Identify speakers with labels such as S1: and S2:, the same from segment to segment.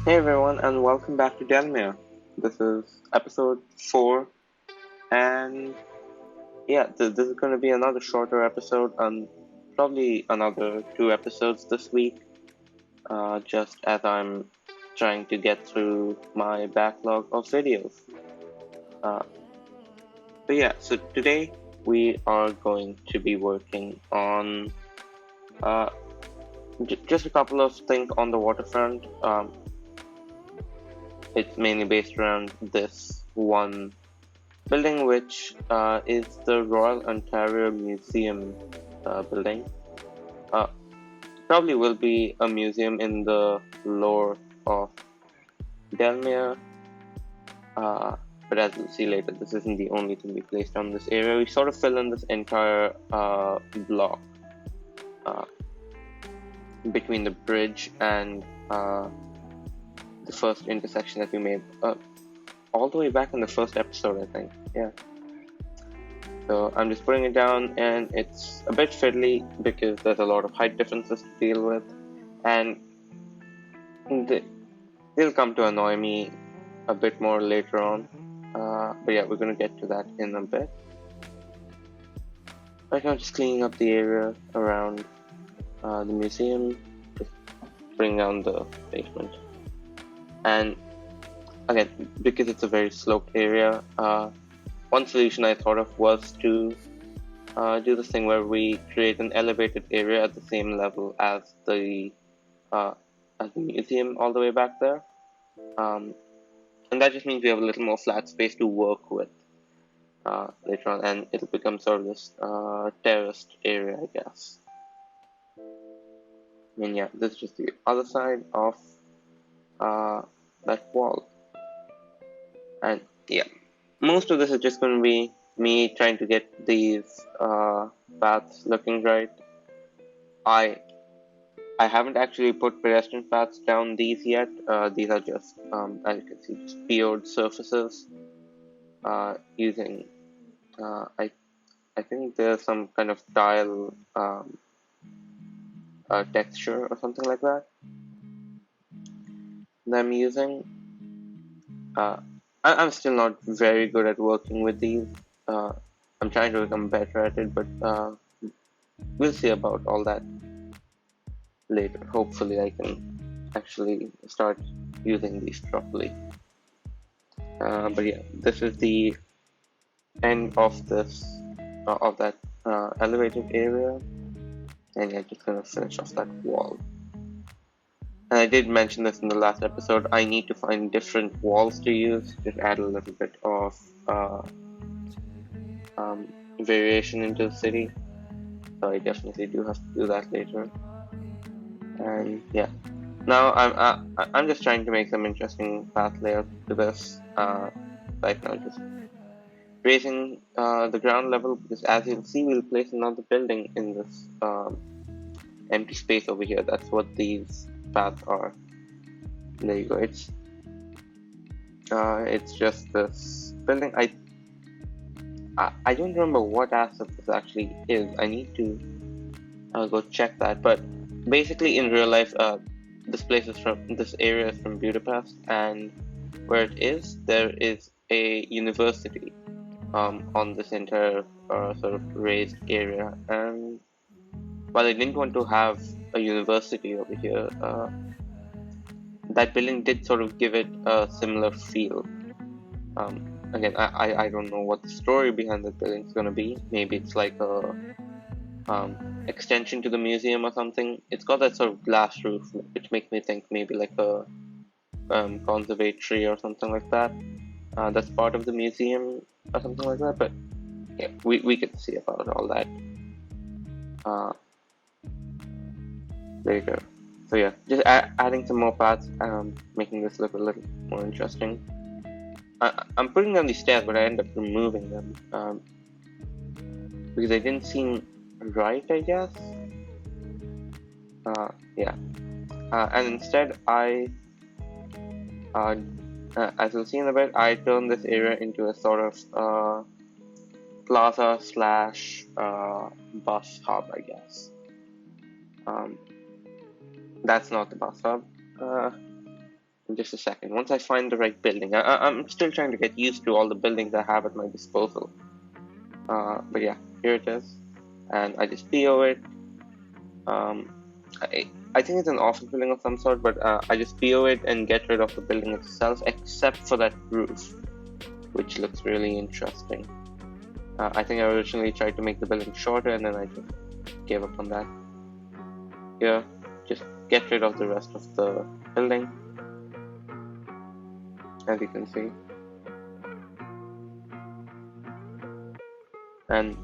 S1: Hey everyone, and welcome back to Delmere. This is episode 4, and this is going to be another shorter episode, and probably another 2 episodes this week, just as I'm trying to get through my backlog of videos. Uh, so today we are going to be working on just a couple of things on the waterfront. It's mainly based around this one building, which is the Royal Ontario Museum building. Probably will be a museum in the lore of Delmere, but as you'll see later, this isn't the only thing we placed on this area. We sort of fill in this entire block between the bridge and the first intersection that we made all the way back in the first episode, I think. Yeah. So I'm just putting it down, and it's a bit fiddly because there's a lot of height differences to deal with, and they'll come to annoy me a bit more later on. But yeah, we're going to get to that in a bit. Right now, just cleaning up the area around the museum, just bring down the basement. And again, because it's a very sloped area, one solution I thought of was to do this thing where we create an elevated area at the same level as the museum all the way back there. And that just means we have a little more flat space to work with later on, and it'll become sort of this terraced area, I guess. And yeah, this is just the other side of that wall. And yeah, most of this is just going to be me trying to get these paths looking right. I haven't actually put pedestrian paths down these yet. These are just, as you can see, just PO'd surfaces using, I think there's some kind of tile texture or something like that I'm using. I'm still not very good at working with these. I'm trying to become better at it, but we'll see about all that later. Hopefully I can actually start using these properly. But yeah, this is the end of this of that elevated area, and yeah, just gonna finish off that wall. And I did mention this in the last episode. I need to find different walls to use, just add a little bit of variation into the city. So I definitely do have to do that later. And yeah, now I'm just trying to make some interesting path layout to this right now, just raising the ground level, because as you'll see, we'll place another building in this empty space over here. That's what these paths are. There you go. It's just this building. I don't remember what asset this actually is. I need to go check that. But basically, in real life, this area is from Budapest, and where it is, there is a university on this entire sort of raised area. And while I didn't want to have a university over here, that building did sort of give it a similar feel. Again, I don't know what the story behind the building is going to be. Maybe it's like a extension to the museum or something. It's got that sort of glass roof, which makes me think maybe like a conservatory or something like that. That's part of the museum or something like that. But yeah, we can see about all that later. So yeah, just adding some more paths, making this look a little more interesting. I'm putting down these stairs, but I end up removing them because they didn't seem right, I guess. Yeah, and instead as you'll see in a bit, I turned this area into a sort of plaza slash bus hub, I guess. That's not the bus hub. in just a second. Once I find the right building, I'm still trying to get used to all the buildings I have at my disposal. But yeah, here it is, and I just PO it. I think it's an office building of some sort, but I just PO it and get rid of the building itself, except for that roof, which looks really interesting. I think I originally tried to make the building shorter, and then I just gave up on that. Here, just get rid of the rest of the building, as you can see. And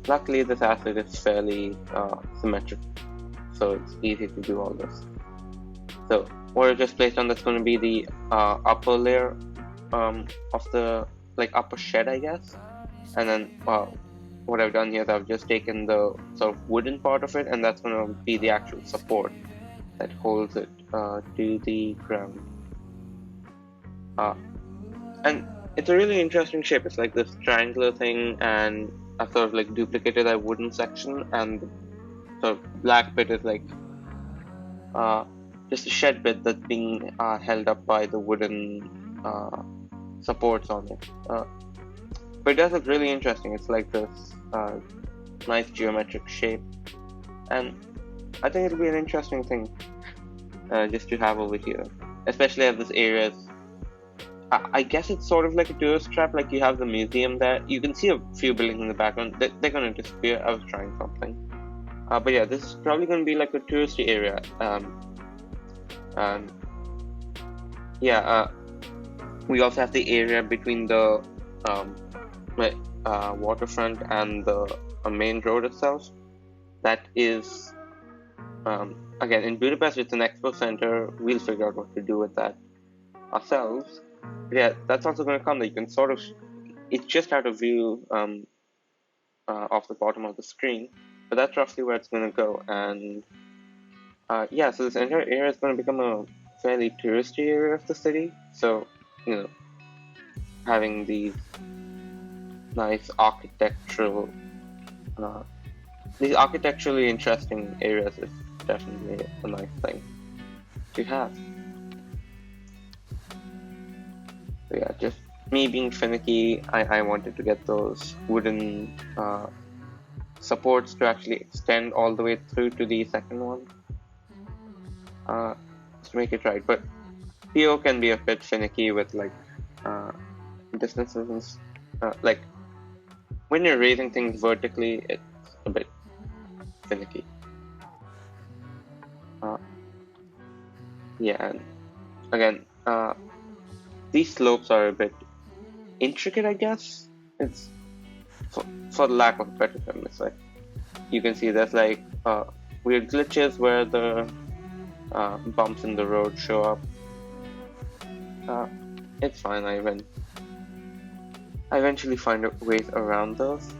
S1: luckily this asset is fairly symmetric, so it's easy to do all this. So what I just placed on, that's going to be the upper layer of the upper shed, I guess. And then what I've done here is I've just taken the sort of wooden part of it, and that's going to be the actual support that holds it to the ground. And it's a really interesting shape. It's like this triangular thing, and I've sort of like duplicated that wooden section, and the sort of black bit is like just a shed bit that's being held up by the wooden supports on it. But it does look really interesting. It's like this nice geometric shape, and I think it'll be an interesting thing just to have over here, especially as this area is, I guess it's sort of like a tourist trap. Like you have the museum there, you can see a few buildings in the background. They're going to disappear. I was trying something, but yeah, this is probably going to be like a touristy area. And yeah, we also have the area between the waterfront and the main road itself. That is, again, in Budapest, it's an expo center. We'll figure out what to do with that ourselves. But yeah, that's also going to come. That you can sort of, it's just out of view off the bottom of the screen, but that's roughly where it's going to go. And yeah, so this entire area is going to become a fairly touristy area of the city. So, you know, having these nice architectural, these architecturally interesting areas is definitely a nice thing to have. So yeah, just me being finicky, I wanted to get those wooden supports to actually extend all the way through to the second one. To make it right, but PO can be a bit finicky with like distances. Like when you're raising things vertically, it's a bit finicky. Yeah, and again, these slopes are a bit intricate, I guess. It's for lack of a better term. It's like you can see there's like weird glitches where the bumps in the road show up. It's fine. I eventually find ways around those.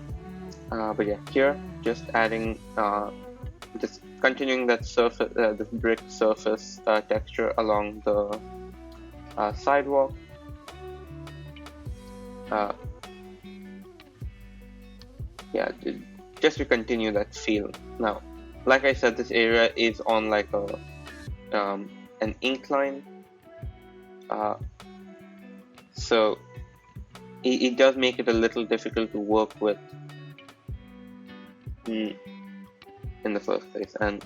S1: But yeah, here just adding just continuing that surface, this brick surface texture along the sidewalk. Yeah, just to continue that feel. Now, like I said, this area is on like a an incline, so it does make it a little difficult to work with in the first place. And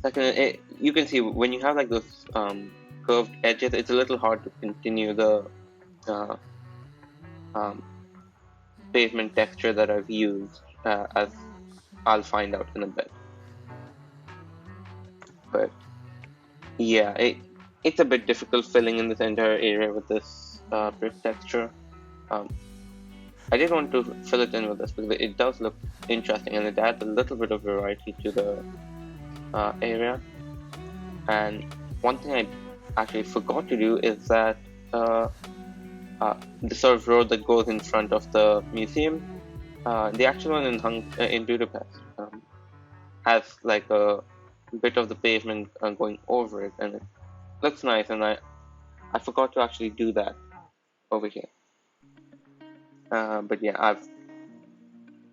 S1: second, you can see when you have like those curved edges, it's a little hard to continue the pavement texture that I've used, as I'll find out in a bit. But yeah, it's a bit difficult filling in this entire area with this brick texture. I did want to fill it in with this because it does look interesting, and it adds a little bit of variety to the area. And one thing I actually forgot to do is that the sort of road that goes in front of the museum, the actual one in Budapest, has like a bit of the pavement going over it, and it looks nice. And I forgot to actually do that over here. But yeah,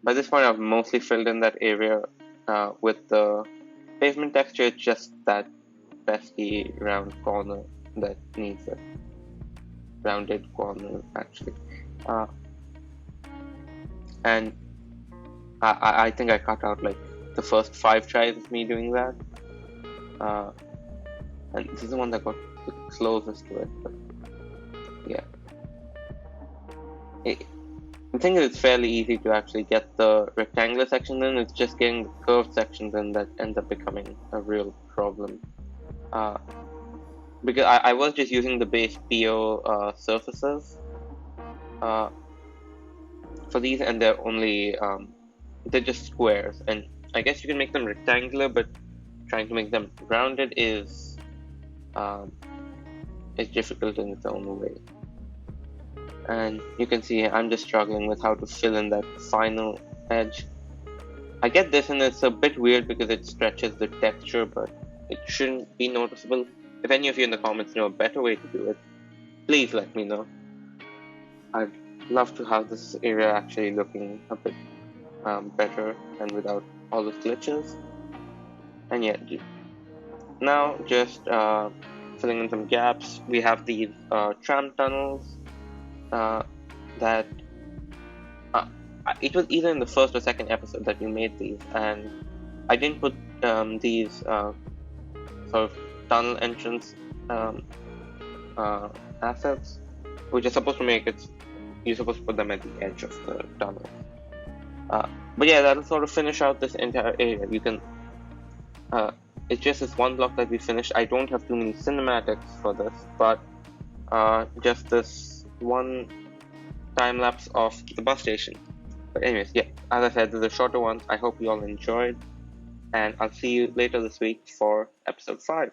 S1: by this point I've mostly filled in that area with the pavement texture. It's just that pesky round corner that needs a rounded corner actually. Uh, and I think I cut out like the first 5 tries of me doing that. And this is the one that got the closest to it, but yeah. The thing is, it's fairly easy to actually get the rectangular sections in. It's just getting the curved sections in that ends up becoming a real problem. Because I was just using the base PO surfaces for these, and they're only they're just squares. And I guess you can make them rectangular, but trying to make them rounded is difficult in its own way. And you can see I'm just struggling with how to fill in that final edge. I get this, and it's a bit weird because it stretches the texture, but it shouldn't be noticeable. If any of you in the comments know a better way to do it, please let me know. I'd love to have this area actually looking a bit better and without all the glitches. And yeah, now just filling in some gaps. We have these tram tunnels that it was either in the first or second episode that we made these, and I didn't put these sort of tunnel entrance assets, which are supposed to make it. You're supposed to put them at the edge of the tunnel. But yeah, that'll sort of finish out this entire area. You can. It's just this one block that we finished. I don't have too many cinematics for this, but just this one time lapse of the bus station. But anyways, yeah, as I said, these are shorter ones. I hope you all enjoyed, and I'll see you later this week for episode 5.